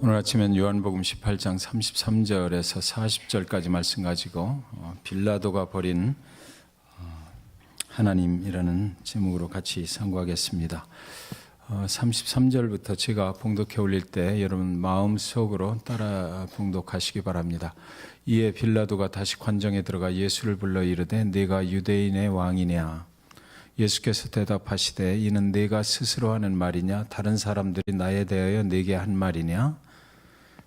오늘 아침엔 요한복음 18장 33절에서 40절까지 말씀 가지고 빌라도가 버린 하나님이라는 제목으로 같이 상고하겠습니다. 33절부터 제가 봉독해 올릴 때 여러분 마음속으로 따라 봉독하시기 바랍니다. 이에 빌라도가 다시 관정에 들어가 예수를 불러 이르되 네가 유대인의 왕이냐? 예수께서 대답하시되 이는 네가 스스로 하는 말이냐? 다른 사람들이 나에 대하여 네게 한 말이냐?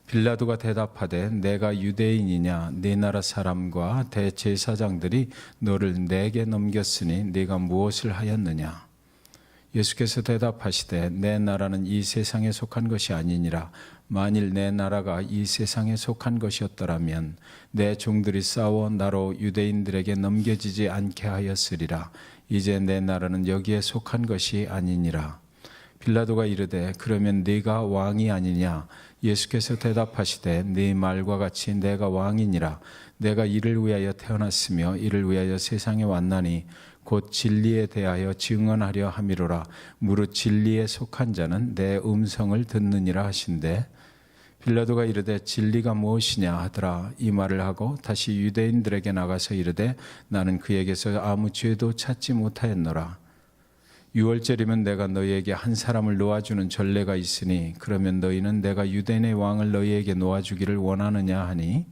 빌라도가 대답하되 내가 유대인이냐? 네 나라 사람과 대제사장들이 너를 내게 넘겼으니 네가 무엇을 하였느냐? 예수께서 대답하시되 내 나라는 이 세상에 속한 것이 아니니라. 만일 내 나라가 이 세상에 속한 것이었더라면 내 종들이 싸워 나로 유대인들에게 넘겨지지 않게 하였으리라. 이제 내 나라는 여기에 속한 것이 아니니라. 빌라도가 이르되 그러면 네가 왕이 아니냐? 예수께서 대답하시되 네 말과 같이 내가 왕이니라. 내가 이를 위하여 태어났으며 이를 위하여 세상에 왔나니 곧 진리에 대하여 증언하려 함이로라. 무릇 진리에 속한 자는 내 음성을 듣느니라 하신대. 빌라도가 이르되 진리가 무엇이냐 하더라. 이 말을 하고 다시 유대인들에게 나가서 이르되 나는 그에게서 아무 죄도 찾지 못하였노라. 6월절이면 내가 너희에게 한 사람을 놓아주는 전례가 있으니 그러면 너희는 내가 유대인의 왕을 너희에게 놓아주기를 원하느냐 하니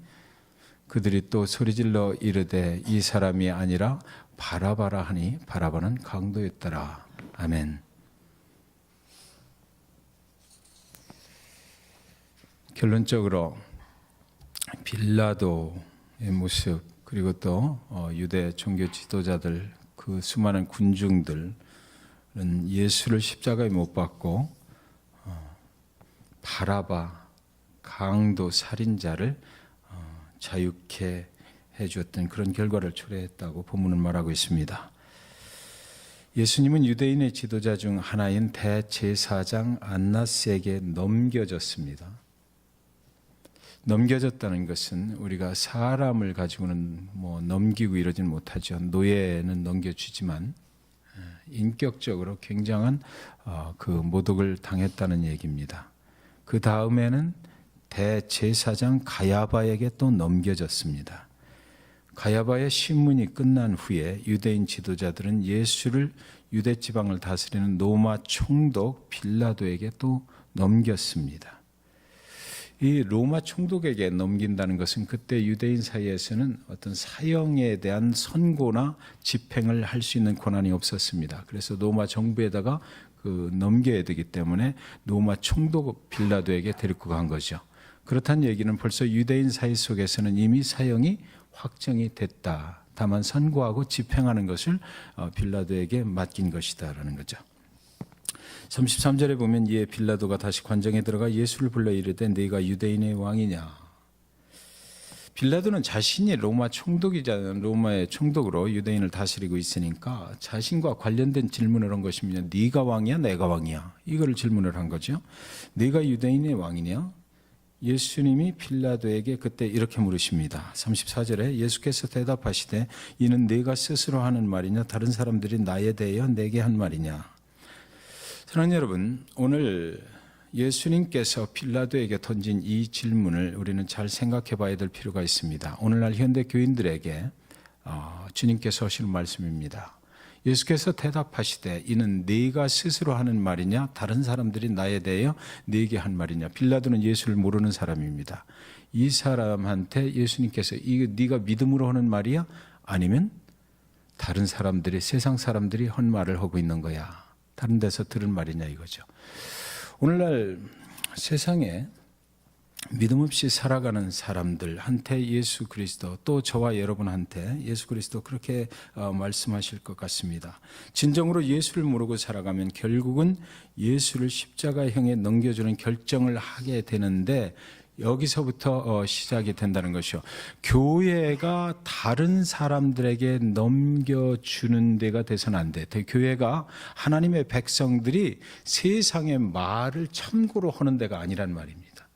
그들이 또 소리질러 이르되 이 사람이 아니라 바라바라 하니 바라바는 강도였더라. 아멘. 결론적으로 빌라도의 모습 그리고 또 유대 종교 지도자들 그 수많은 군중들은 예수를 십자가에 못 박고 바라바 강도 살인자를 자유케 해주었던 그런 결과를 초래했다고 본문은 말하고 있습니다. 예수님은 유대인의 지도자 중 하나인 대제사장 안나스에게 넘겨졌습니다. 넘겨졌다는 것은 우리가 사람을 가지고는 넘기고 이러지는 못하죠. 노예는 넘겨주지만 인격적으로 굉장한 그 모독을 당했다는 얘기입니다. 그 다음에는 대제사장 가야바에게 또 넘겨졌습니다. 가야바의 신문이 끝난 후에 유대인 지도자들은 예수를 유대 지방을 다스리는 로마 총독 빌라도에게 또 넘겼습니다. 이 로마 총독에게 넘긴다는 것은 그때 유대인 사이에서는 어떤 사형에 대한 선고나 집행을 할 수 있는 권한이 없었습니다. 그래서 로마 정부에다가 넘겨야 되기 때문에 로마 총독 빌라도에게 데리고 간 거죠. 그렇다는 얘기는 벌써 유대인 사이 속에서는 이미 사형이 확정이 됐다. 다만 선고하고 집행하는 것을 빌라도에게 맡긴 것이다라는 거죠. 33절에 보면 이에 빌라도가 다시 관정에 들어가 예수를 불러 이르되 네가 유대인의 왕이냐. 빌라도는 자신이 로마 총독이잖아요. 로마의 총독으로 유대인을 다스리고 있으니까 자신과 관련된 질문을 한 것입니다. 네가 왕이야 내가 왕이야. 이거를 질문을 한 거죠. 네가 유대인의 왕이냐. 예수님이 빌라도에게 그때 이렇게 물으십니다. 34절에 예수께서 대답하시되 이는 네가 스스로 하는 말이냐 다른 사람들이 나에 대하여 내게 한 말이냐. 사랑하는 여러분, 오늘 예수님께서 빌라도에게 던진 이 질문을 우리는 잘 생각해 봐야 될 필요가 있습니다. 오늘날 현대 교인들에게 주님께서 하시는 말씀입니다. 예수께서 대답하시되 이는 네가 스스로 하는 말이냐 다른 사람들이 나에 대하여 네게 한 말이냐. 빌라도는 예수를 모르는 사람입니다. 이 사람한테 예수님께서 이거 네가 믿음으로 하는 말이야? 아니면 다른 사람들이 세상 사람들이 한 말을 하고 있는 거야. 다른 데서 들은 말이냐 이거죠. 오늘날 세상에 믿음 없이 살아가는 사람들한테 예수 그리스도 또 저와 여러분한테 예수 그리스도 그렇게 말씀하실 것 같습니다. 진정으로 예수를 모르고 살아가면 결국은 예수를 십자가형에 넘겨주는 결정을 하게 되는데 여기서부터 시작이 된다는 것이요. 교회가 다른 사람들에게 넘겨주는 데가 돼서는 안 돼. 교회가 하나님의 백성들이 세상의 말을 참고로 하는 데가 아니란 말입니다.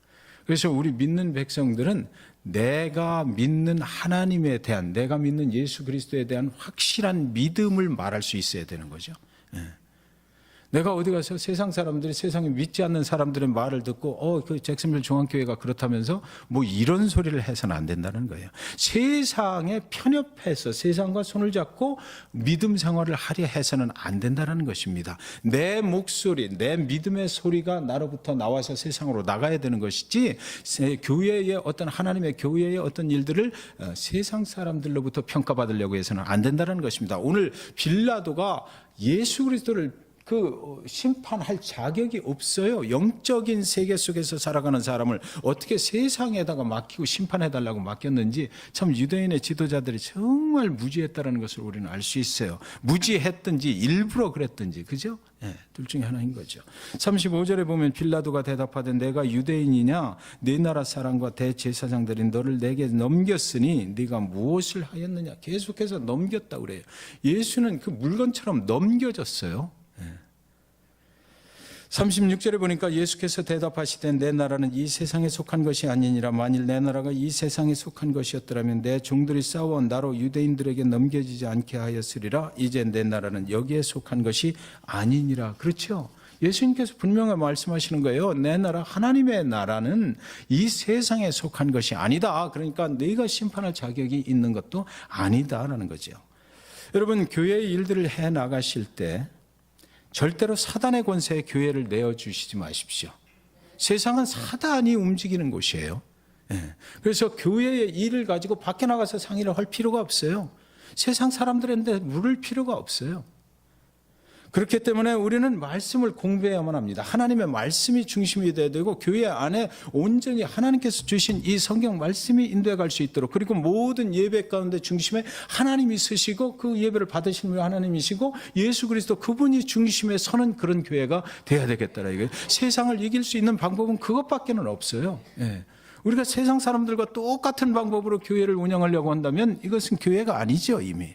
그래서 우리 믿는 백성들은 내가 믿는 하나님에 대한, 내가 믿는 예수 그리스도에 대한 확실한 믿음을 말할 수 있어야 되는 거죠. 내가 어디 가서 세상 사람들이 세상에 믿지 않는 사람들의 말을 듣고 그 잭슨빌 중앙교회가 그렇다면서 뭐 이런 소리를 해서는 안 된다는 거예요. 세상에 편협해서 세상과 손을 잡고 믿음 생활을 하려 해서는 안 된다는 것입니다. 내 목소리, 내 믿음의 소리가 나로부터 나와서 세상으로 나가야 되는 것이지 교회의 어떤 하나님의 교회의 어떤 일들을 세상 사람들로부터 평가받으려고 해서는 안 된다는 것입니다. 오늘 빌라도가 예수 그리스도를 심판할 자격이 없어요. 영적인 세계 속에서 살아가는 사람을 어떻게 세상에다가 맡기고 심판해달라고 맡겼는지 참 유대인의 지도자들이 정말 무지했다는 것을 우리는 알 수 있어요. 무지했든지 일부러 그랬든지, 그죠? 네, 둘 중에 하나인 거죠. 35절에 보면 빌라도가 대답하되 내가 유대인이냐? 네 나라 사람과 대제사장들이 너를 내게 넘겼으니 네가 무엇을 하였느냐? 계속해서 넘겼다 그래요. 예수는 그 물건처럼 넘겨졌어요. 36절에 보니까 예수께서 대답하시되 내 나라는 이 세상에 속한 것이 아니니라. 만일 내 나라가 이 세상에 속한 것이었더라면 내 종들이 싸워 나로 유대인들에게 넘겨지지 않게 하였으리라. 이제 내 나라는 여기에 속한 것이 아니니라. 그렇죠? 예수님께서 분명히 말씀하시는 거예요. 내 나라, 하나님의 나라는 이 세상에 속한 것이 아니다. 그러니까 네가 심판할 자격이 있는 것도 아니다라는 거죠. 여러분, 교회의 일들을 해 나가실 때 절대로 사단의 권세에 교회를 내어주시지 마십시오. 세상은 사단이 움직이는 곳이에요. 그래서 교회의 일을 가지고 밖에 나가서 상의를 할 필요가 없어요. 세상 사람들한테 물을 필요가 없어요. 그렇기 때문에 우리는 말씀을 공부해야만 합니다. 하나님의 말씀이 중심이 돼야 되고 교회 안에 온전히 하나님께서 주신 이 성경 말씀이 인도해 갈 수 있도록, 그리고 모든 예배 가운데 중심에 하나님이 서시고 그 예배를 받으시는 분이 하나님이시고 예수 그리스도 그분이 중심에 서는 그런 교회가 돼야 되겠다라 이거예요. 세상을 이길 수 있는 방법은 그것밖에는 없어요. 우리가 세상 사람들과 똑같은 방법으로 교회를 운영하려고 한다면 이것은 교회가 아니죠. 이미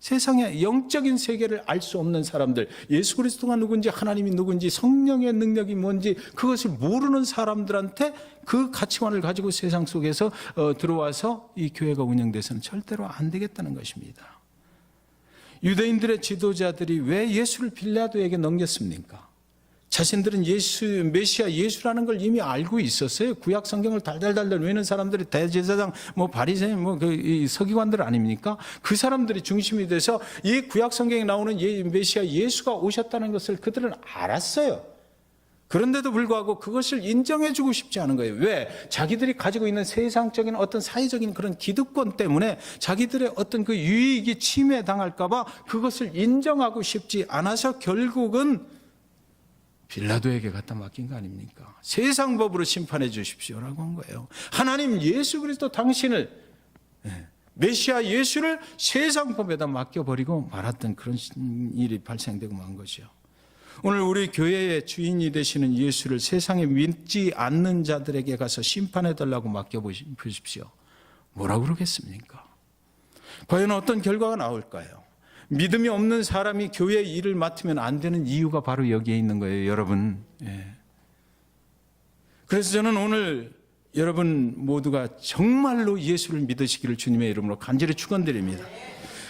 세상의 영적인 세계를 알 수 없는 사람들, 예수 그리스도가 누군지 하나님이 누군지 성령의 능력이 뭔지 그것을 모르는 사람들한테 그 가치관을 가지고 세상 속에서 들어와서 이 교회가 운영돼서는 절대로 안 되겠다는 것입니다. 유대인들의 지도자들이 왜 예수를 빌라도에게 넘겼습니까? 자신들은 메시아 예수라는 걸 이미 알고 있었어요. 구약 성경을 달달달달 외는 사람들이 대제사장, 바리새인, 서기관들 아닙니까? 그 사람들이 중심이 돼서 이 구약 성경에 나오는 메시아 예수가 오셨다는 것을 그들은 알았어요. 그런데도 불구하고 그것을 인정해주고 싶지 않은 거예요. 왜? 자기들이 가지고 있는 세상적인 어떤 사회적인 그런 기득권 때문에 자기들의 어떤 그 유익이 침해당할까봐 그것을 인정하고 싶지 않아서 결국은 빌라도에게 갖다 맡긴 거 아닙니까? 세상 법으로 심판해 주십시오라고 한 거예요. 하나님 예수 그리스도 당신을, 메시아 예수를 세상 법에다 맡겨버리고 말았던 그런 일이 발생되고 만 거죠. 오늘 우리 교회의 주인이 되시는 예수를 세상에 믿지 않는 자들에게 가서 심판해 달라고 맡겨보십시오. 뭐라고 그러겠습니까? 과연 어떤 결과가 나올까요? 믿음이 없는 사람이 교회의 일을 맡으면 안 되는 이유가 바로 여기에 있는 거예요, 여러분. 그래서 저는 오늘 여러분 모두가 정말로 예수를 믿으시기를 주님의 이름으로 간절히 축원드립니다.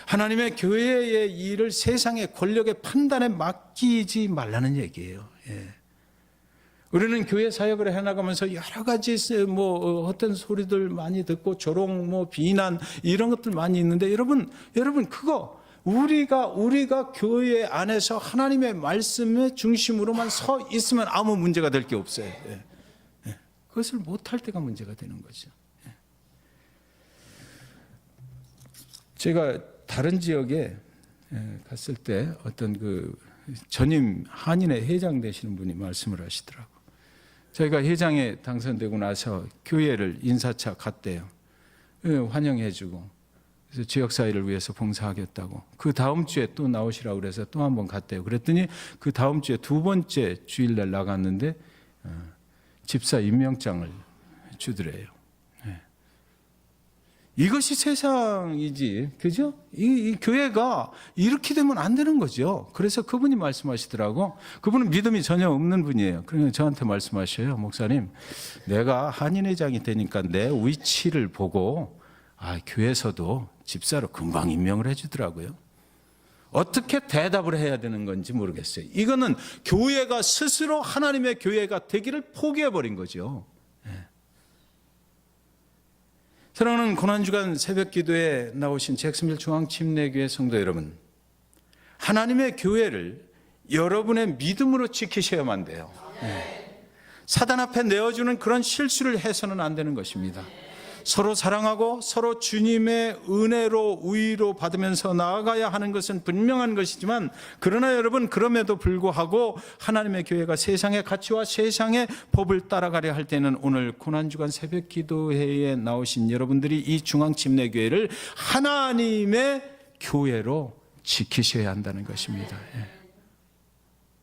하나님의 교회의 일을 세상의 권력의 판단에 맡기지 말라는 얘기예요. 우리는 교회 사역을 해나가면서 여러 가지 헛된 소리들 많이 듣고 조롱, 비난 이런 것들 많이 있는데 여러분 그거 우리가 교회 안에서 하나님의 말씀의 중심으로만 서 있으면 아무 문제가 될 게 없어요. 그것을 못할 때가 문제가 되는 거죠. 제가 다른 지역에 갔을 때 어떤 그 전임 한인회 회장 되시는 분이 말씀을 하시더라고요. 저희가 회장에 당선되고 나서 교회를 인사차 갔대요. 환영해주고. 그래서 지역사회를 위해서 봉사하겠다고. 그 다음 주에 또 나오시라고 그래서 또 한 번 갔대요. 그랬더니 그 다음 주에 두 번째 주일날 나갔는데 집사 임명장을 주더래요. 이것이 세상이지, 그죠? 이 교회가 이렇게 되면 안 되는 거죠. 그래서 그분이 말씀하시더라고. 그분은 믿음이 전혀 없는 분이에요. 그러니까 저한테 말씀하셔요. 목사님, 내가 한인회장이 되니까 내 위치를 보고 교회에서도 집사로 금방 임명을 해주더라고요. 어떻게 대답을 해야 되는 건지 모르겠어요. 이거는 교회가 스스로 하나님의 교회가 되기를 포기해버린 거죠. 사랑하는 고난주간 새벽기도에 나오신 잭슨빌 중앙침례교회 성도 여러분, 하나님의 교회를 여러분의 믿음으로 지키셔야만 돼요. 사단 앞에 내어주는 그런 실수를 해서는 안 되는 것입니다. 서로 사랑하고 서로 주님의 은혜로 우위로 받으면서 나아가야 하는 것은 분명한 것이지만, 그러나 여러분, 그럼에도 불구하고 하나님의 교회가 세상의 가치와 세상의 법을 따라가려 할 때는 오늘 고난주간 새벽 기도회에 나오신 여러분들이 이 중앙침례교회를 하나님의 교회로 지키셔야 한다는 것입니다.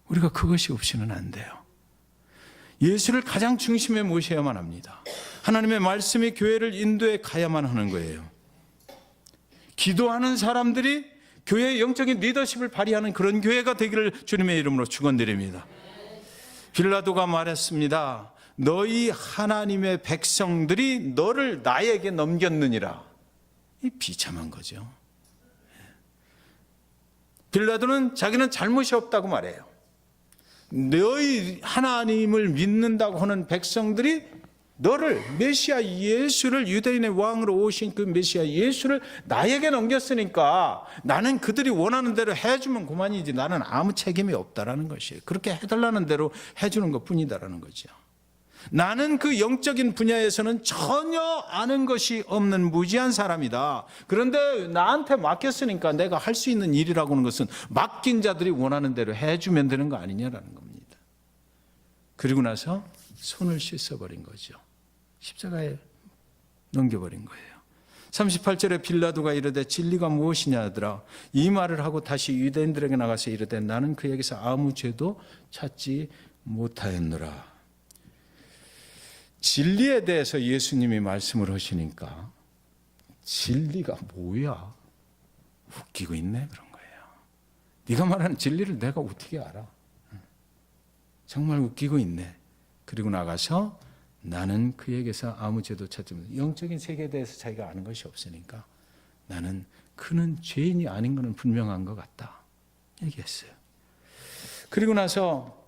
우리가 그것이 없이는 안 돼요. 예수를 가장 중심에 모셔야만 합니다. 하나님의 말씀이 교회를 인도해 가야만 하는 거예요. 기도하는 사람들이 교회의 영적인 리더십을 발휘하는 그런 교회가 되기를 주님의 이름으로 축원드립니다. 빌라도가 말했습니다. 너희 하나님의 백성들이 너를 나에게 넘겼느니라. 이 비참한 거죠. 빌라도는 자기는 잘못이 없다고 말해요. 너희 하나님을 믿는다고 하는 백성들이 너를, 메시아 예수를, 유대인의 왕으로 오신 그 메시아 예수를 나에게 넘겼으니까 나는 그들이 원하는 대로 해주면 그만이지, 나는 아무 책임이 없다라는 것이에요. 그렇게 해달라는 대로 해주는 것뿐이다라는 거죠. 나는 그 영적인 분야에서는 전혀 아는 것이 없는 무지한 사람이다. 그런데 나한테 맡겼으니까 내가 할 수 있는 일이라고 하는 것은 맡긴 자들이 원하는 대로 해주면 되는 거 아니냐라는 겁니다. 그리고 나서 손을 씻어버린 거죠. 십자가에 넘겨버린 거예요. 38절에 빌라도가 이르되 진리가 무엇이냐 하더라. 이 말을 하고 다시 유대인들에게 나가서 이르되 나는 그에게서 아무 죄도 찾지 못하였노라. 진리에 대해서 예수님이 말씀을 하시니까 진리가 뭐야? 웃기고 있네 그런 거예요. 네가 말하는 진리를 내가 어떻게 알아? 정말 웃기고 있네. 그리고 나가서 나는 그에게서 아무 죄도 찾지 못해. 영적인 세계에 대해서 자기가 아는 것이 없으니까 나는 그는 죄인이 아닌 것은 분명한 것 같다 얘기했어요. 그리고 나서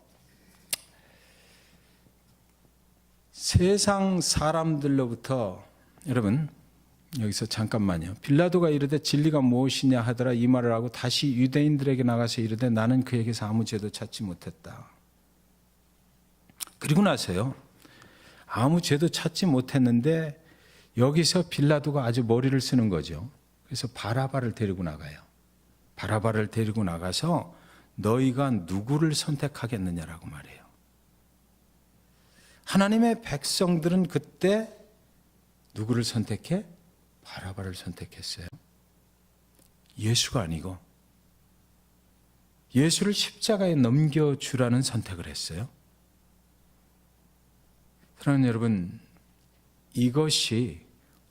세상 사람들로부터, 여러분 여기서 잠깐만요. 빌라도가 이르되 진리가 무엇이냐 하더라. 이 말을 하고 다시 유대인들에게 나가서 이르되 나는 그에게서 아무 죄도 찾지 못했다. 그리고 나서요, 아무 죄도 찾지 못했는데 여기서 빌라도가 아주 머리를 쓰는 거죠. 그래서 바라바를 데리고 나가요. 바라바를 데리고 나가서 너희가 누구를 선택하겠느냐라고 말해요. 하나님의 백성들은 그때 누구를 선택해? 바라바를 선택했어요. 예수가 아니고 예수를 십자가에 넘겨주라는 선택을 했어요. 사랑하는 여러분, 이것이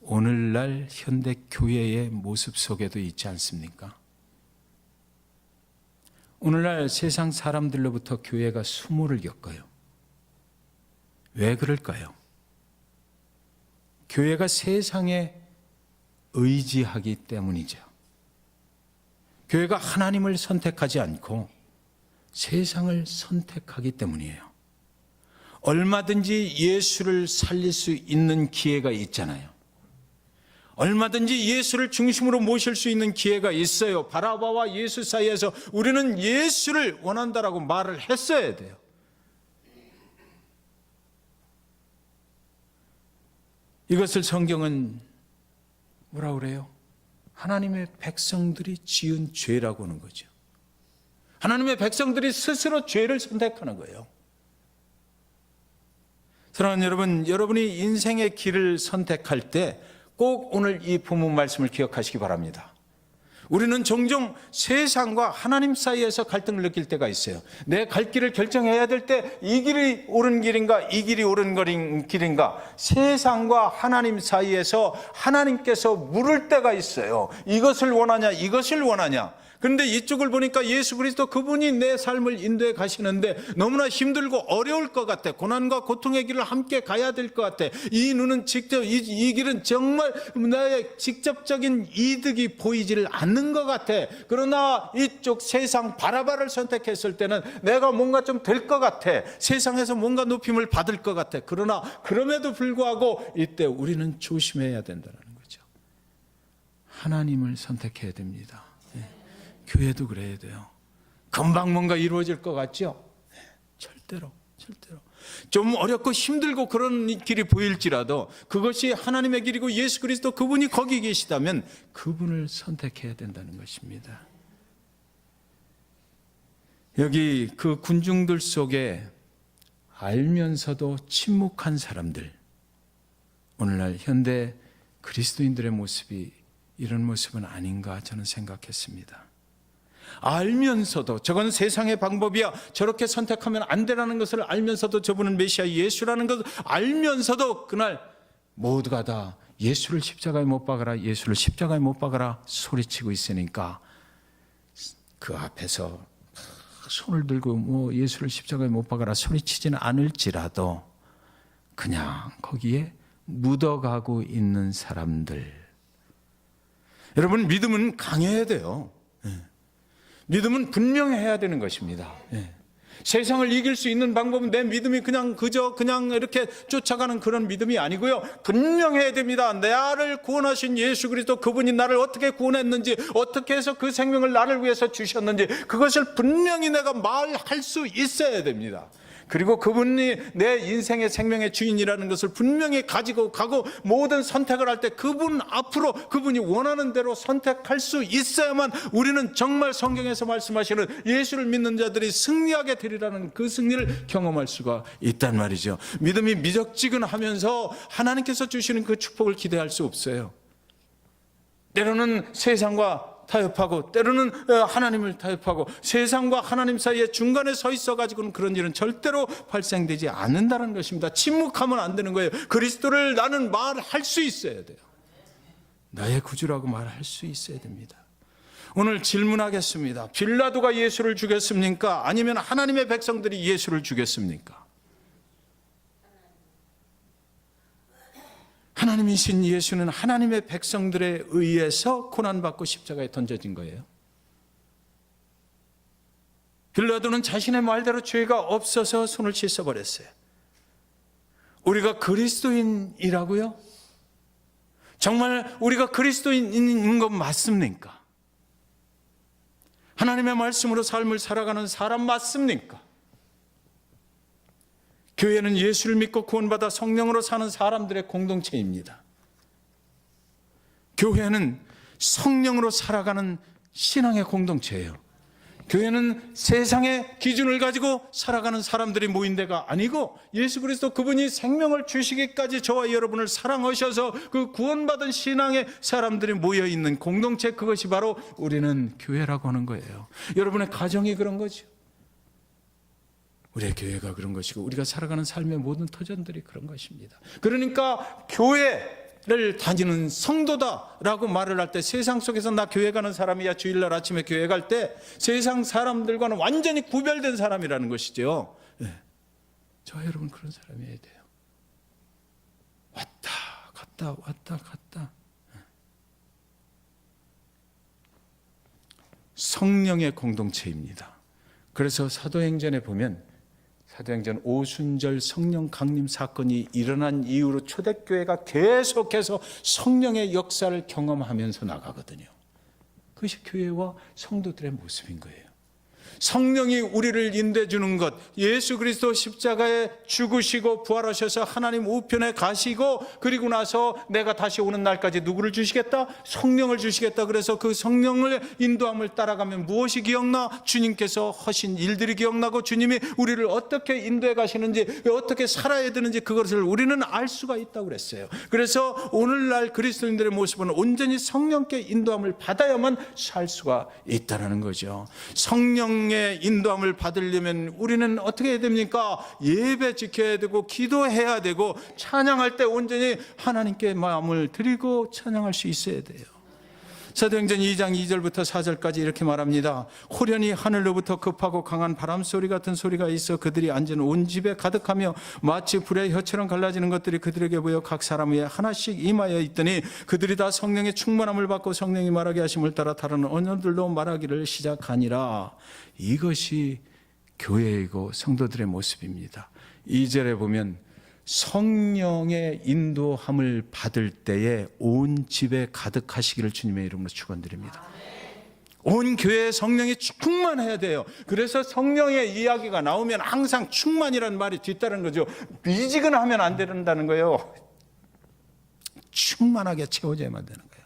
오늘날 현대 교회의 모습 속에도 있지 않습니까? 오늘날 세상 사람들로부터 교회가 수모를 겪어요. 왜 그럴까요? 교회가 세상에 의지하기 때문이죠. 교회가 하나님을 선택하지 않고 세상을 선택하기 때문이에요. 얼마든지 예수를 살릴 수 있는 기회가 있잖아요. 얼마든지 예수를 중심으로 모실 수 있는 기회가 있어요. 바라바와 예수 사이에서 우리는 예수를 원한다라고 말을 했어야 돼요. 이것을 성경은 뭐라고 그래요? 하나님의 백성들이 지은 죄라고 하는 거죠. 하나님의 백성들이 스스로 죄를 선택하는 거예요. 사랑하는 여러분, 여러분이 인생의 길을 선택할 때 꼭 오늘 이 본문 말씀을 기억하시기 바랍니다. 우리는 종종 세상과 하나님 사이에서 갈등을 느낄 때가 있어요. 내 갈 길을 결정해야 될 때 이 길이 옳은 길인가, 이 길이 옳은 길인가, 세상과 하나님 사이에서 하나님께서 물을 때가 있어요. 이것을 원하냐, 이것을 원하냐. 그런데 이쪽을 보니까 예수 그리스도 그분이 내 삶을 인도해 가시는데 너무나 힘들고 어려울 것 같아. 고난과 고통의 길을 함께 가야 될 것 같아. 이 눈은 직접 이 길은 정말 나의 직접적인 이득이 보이지를 않는 것 같아. 그러나 이쪽 세상 바라바를 선택했을 때는 내가 뭔가 좀 될 것 같아. 세상에서 뭔가 높임을 받을 것 같아. 그러나 그럼에도 불구하고 이때 우리는 조심해야 된다는 거죠. 하나님을 선택해야 됩니다. 교회도 그래야 돼요. 금방 뭔가 이루어질 것 같죠? 절대로. 좀 어렵고 힘들고 그런 길이 보일지라도 그것이 하나님의 길이고 예수 그리스도 그분이 거기 계시다면 그분을 선택해야 된다는 것입니다. 여기 그 군중들 속에 알면서도 침묵한 사람들, 오늘날 현대 그리스도인들의 모습이 이런 모습은 아닌가 저는 생각했습니다. 알면서도 저건 세상의 방법이야, 저렇게 선택하면 안 되라는 것을 알면서도 저분은 메시아 예수라는 것을 알면서도 그날 모두가 다 예수를 십자가에 못 박아라, 예수를 십자가에 못 박아라 소리치고 있으니까 그 앞에서 손을 들고 뭐 예수를 십자가에 못 박아라 소리치지는 않을지라도 그냥 거기에 묻어가고 있는 사람들. 여러분, 믿음은 강해야 돼요. 믿음은 분명해야 되는 것입니다. 세상을 이길 수 있는 방법은 내 믿음이 그냥 이렇게 쫓아가는 그런 믿음이 아니고요. 분명해야 됩니다. 나를 구원하신 예수 그리스도 그분이 나를 어떻게 구원했는지, 어떻게 해서 그 생명을 나를 위해서 주셨는지 그것을 분명히 내가 말할 수 있어야 됩니다. 그리고 그분이 내 인생의 생명의 주인이라는 것을 분명히 가지고 가고 모든 선택을 할 때 그분 앞으로 그분이 원하는 대로 선택할 수 있어야만 우리는 정말 성경에서 말씀하시는 예수를 믿는 자들이 승리하게 되리라는 그 승리를 경험할 수가 있단 말이죠. 믿음이 미적지근하면서 하나님께서 주시는 그 축복을 기대할 수 없어요. 때로는 세상과 타협하고 때로는 하나님을 타협하고 세상과 하나님 사이에 중간에 서 있어가지고는 그런 일은 절대로 발생되지 않는다는 것입니다. 침묵하면 안 되는 거예요. 그리스도를 나는 말할 수 있어야 돼요. 나의 구주라고 말할 수 있어야 됩니다. 오늘 질문하겠습니다. 빌라도가 예수를 죽였습니까? 아니면 하나님의 백성들이 예수를 죽였습니까? 하나님이신 예수는 하나님의 백성들에 의해서 고난받고 십자가에 던져진 거예요. 빌라도는 자신의 말대로 죄가 없어서 손을 씻어버렸어요. 우리가 그리스도인이라고요? 정말 우리가 그리스도인인 건 맞습니까? 하나님의 말씀으로 삶을 살아가는 사람 맞습니까? 교회는 예수를 믿고 구원받아 성령으로 사는 사람들의 공동체입니다. 교회는 성령으로 살아가는 신앙의 공동체예요. 교회는 세상의 기준을 가지고 살아가는 사람들이 모인 데가 아니고 예수 그리스도 그분이 생명을 주시기까지 저와 여러분을 사랑하셔서 그 구원받은 신앙의 사람들이 모여있는 공동체, 그것이 바로 우리는 교회라고 하는 거예요. 여러분의 가정이 그런 거죠. 우리의 교회가 그런 것이고 우리가 살아가는 삶의 모든 터전들이 그런 것입니다. 그러니까 교회를 다니는 성도다라고 말을 할 때 세상 속에서 나 교회 가는 사람이야, 주일날 아침에 교회 갈 때 세상 사람들과는 완전히 구별된 사람이라는 것이죠. 저와 여러분 그런 사람이어야 돼요. 왔다 갔다 왔다 갔다. 성령의 공동체입니다. 그래서 사도행전에 보면 사도행전 오순절 성령 강림 사건이 일어난 이후로 초대교회가 계속해서 성령의 역사를 경험하면서 나가거든요. 그것이 교회와 성도들의 모습인 거예요. 성령이 우리를 인도해 주는 것, 예수 그리스도 십자가에 죽으시고 부활하셔서 하나님 우편에 가시고 그리고 나서 내가 다시 오는 날까지 누구를 주시겠다? 성령을 주시겠다. 그래서 그 성령을 인도함을 따라가면 무엇이 기억나? 주님께서 하신 일들이 기억나고 주님이 우리를 어떻게 인도해 가시는지, 어떻게 살아야 되는지 그것을 우리는 알 수가 있다고 그랬어요. 그래서 오늘날 그리스도인들의 모습은 온전히 성령께 인도함을 받아야만 살 수가 있다는 거죠. 성령의 인도함을 받으려면 우리는 어떻게 해야 됩니까? 예배 지켜야 되고 기도해야 되고 찬양할 때 온전히 하나님께 마음을 드리고 찬양할 수 있어야 돼요. 사도행전 2장 2절부터 4절까지 이렇게 말합니다. 호련히 하늘로부터 급하고 강한 바람 소리 같은 소리가 있어 그들이 앉은 온 집에 가득하며 마치 불의 혀처럼 갈라지는 것들이 그들에게 보여 각 사람 위에 하나씩 임하여 있더니 그들이 다 성령의 충만함을 받고 성령이 말하게 하심을 따라 다른 언어들로 말하기를 시작하니라. 이것이 교회이고 성도들의 모습입니다. 2절에 보면 성령의 인도함을 받을 때에 온 집에 가득하시기를 주님의 이름으로 축원드립니다. 온 교회에 성령이 충만해야 돼요. 그래서 성령의 이야기가 나오면 항상 충만이라는 말이 뒤따르는 거죠. 미지근하면 안 된다는 거예요. 충만하게 채워져야만 되는 거예요.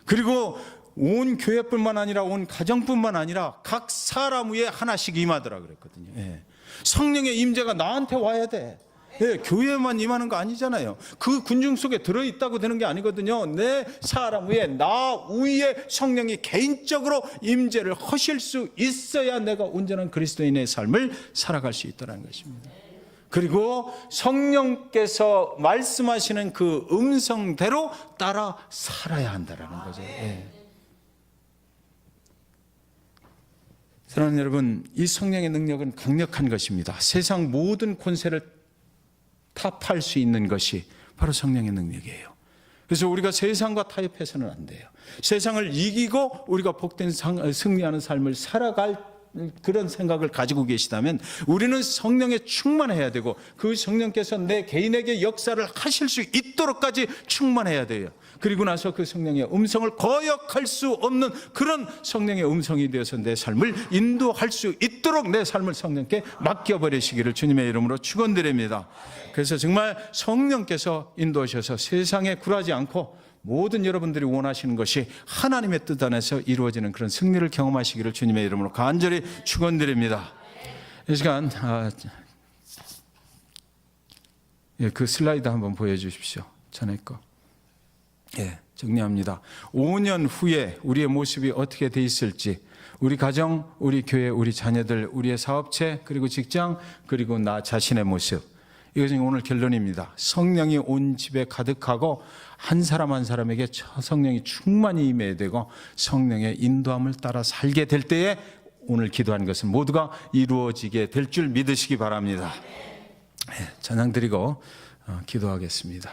그리고 온 교회뿐만 아니라 온 가정뿐만 아니라 각 사람 위에 하나씩 임하더라 그랬거든요. 예. 성령의 임재가 나한테 와야 돼. 예, 교회만 임하는 거 아니잖아요. 그 군중 속에 들어있다고 되는 게 아니거든요. 내 사람 위에, 나 위에 성령이 개인적으로 임재를 하실 수 있어야 내가 온전한 그리스도인의 삶을 살아갈 수 있다는 것입니다. 그리고 성령께서 말씀하시는 그 음성대로 따라 살아야 한다는 거죠. 예. 사랑하는 여러분, 이 성령의 능력은 강력한 것입니다. 세상 모든 권세를 타파할 수 있는 것이 바로 성령의 능력이에요. 그래서 우리가 세상과 타협해서는 안 돼요. 세상을 이기고 우리가 복된 승리하는 삶을 살아갈 그런 생각을 가지고 계시다면 우리는 성령에 충만해야 되고 그 성령께서 내 개인에게 역사를 하실 수 있도록까지 충만해야 돼요. 그리고 나서 그 성령의 음성을 거역할 수 없는 그런 성령의 음성이 되어서 내 삶을 인도할 수 있도록 내 삶을 성령께 맡겨버리시기를 주님의 이름으로 축원드립니다. 그래서 정말 성령께서 인도하셔서 세상에 굴하지 않고 모든 여러분들이 원하시는 것이 하나님의 뜻 안에서 이루어지는 그런 승리를 경험하시기를 주님의 이름으로 간절히 축원드립니다. 이 시간 그 슬라이드 한번 보여주십시오. 전에 거. 예, 정리합니다. 5년 후에 우리의 모습이 어떻게 돼 있을지, 우리 가정, 우리 교회, 우리 자녀들, 우리의 사업체, 그리고 직장, 그리고 나 자신의 모습. 이것이 오늘 결론입니다. 성령이 온 집에 가득하고 한 사람 한 사람에게 성령이 충만히 임해야 되고 성령의 인도함을 따라 살게 될 때에 오늘 기도한 것은 모두가 이루어지게 될 줄 믿으시기 바랍니다. 찬양 드리고 기도하겠습니다.